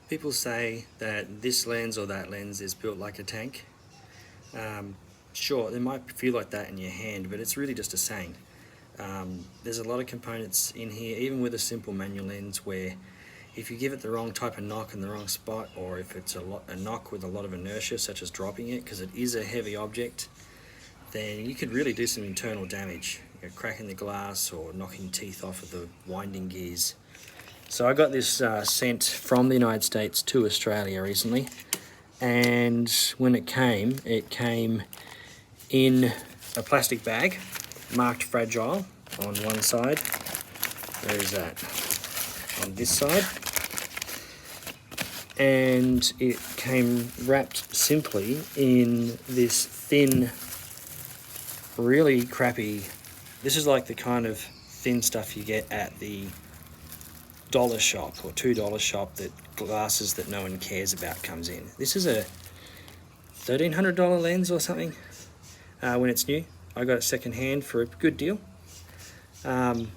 People say that this lens or that lens is built like a tank. Sure, it might feel like that in your hand, but it's really just a saying. There's a lot of components in here, even with a simple manual lens, where if you give it the wrong type of knock in the wrong spot, or if it's a knock with a lot of inertia, such as dropping it, because it is a heavy object, then you could really do some internal damage, cracking the glass or knocking teeth off of the winding gears. So I got this sent from the United States to Australia recently, and when it came in a plastic bag marked fragile on one side. Where is that? On this side. And it came wrapped simply in this thin, really crappy, this is like the kind of thin stuff you get at the dollar shop or $2 shop, that glasses that no one cares about comes in. This is a $1,300 lens or something when it's new. I got it second hand for a good deal. And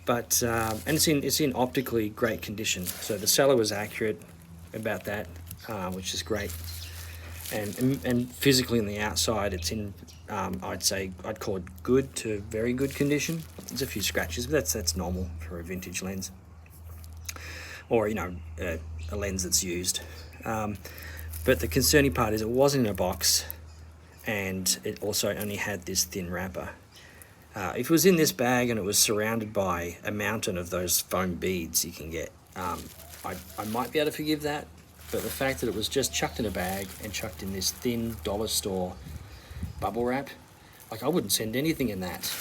it's in optically great condition. So the seller was accurate about that, which is great. And physically on the outside, it's in I'd call it good to very good condition. There's a few scratches, but that's normal for a vintage lens, or a lens that's used. But the concerning part is it wasn't in a box, and it also only had this thin wrapper. If it was in this bag and it was surrounded by a mountain of those foam beads you can get, I might be able to forgive that. But the fact that it was just chucked in a bag and chucked in this thin dollar store bubble wrap, like, I wouldn't send anything in that,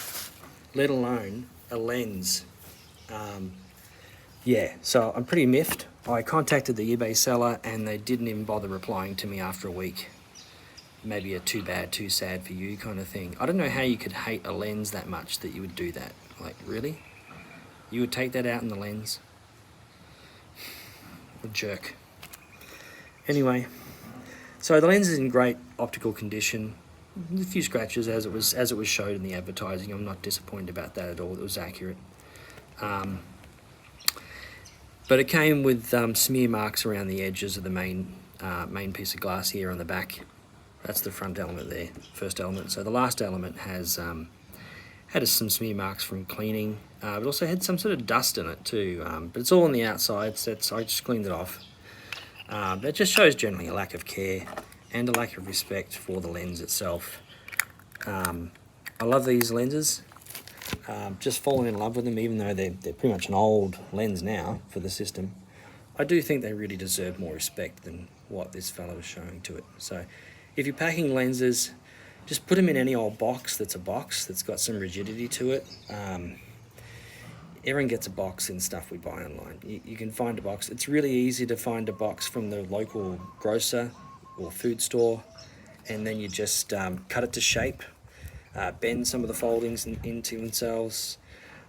let alone a lens. So I'm pretty miffed. I contacted the eBay seller and they didn't even bother replying to me after a week. Maybe a too bad, too sad for you kind of thing. I don't know how you could hate a lens that much that you would do that. Like, really? You would take that out in the lens? A jerk. Anyway, so the lens is in great optical condition. A few scratches as it was showed in the advertising. I'm not disappointed about that at all. It was accurate. But it came with smear marks around the edges of the main piece of glass here on the back. That's the front element there, first element. So the last element has had some smear marks from cleaning. It also had some sort of dust in it too, but it's all on the outside, so I just cleaned it off. That just shows generally a lack of care and a lack of respect for the lens itself. I love these lenses. Just fallen in love with them, even though they're pretty much an old lens now for the system. I do think they really deserve more respect than what this fellow was showing to it. So if you're packing lenses, just put them in any old box that's got some rigidity to it. Everyone gets a box in stuff we buy online. You can find a box. It's really easy to find a box from the local grocer or food store, and then you just cut it to shape, bend some of the foldings into themselves,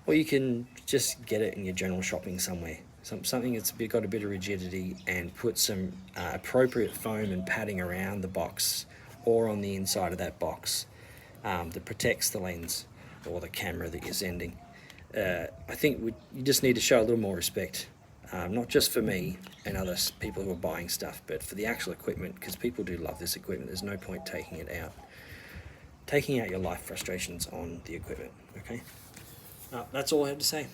or you can just get it in your general shopping somewhere. Something that's got a bit of rigidity, and put some appropriate foam and padding around the box or on the inside of that box that protects the lens or the camera that you're sending. I think you just need to show a little more respect, not just for me and other people who are buying stuff, but for the actual equipment, because people do love this equipment. There's no point taking out your life frustrations on the equipment, okay? That's all I have to say.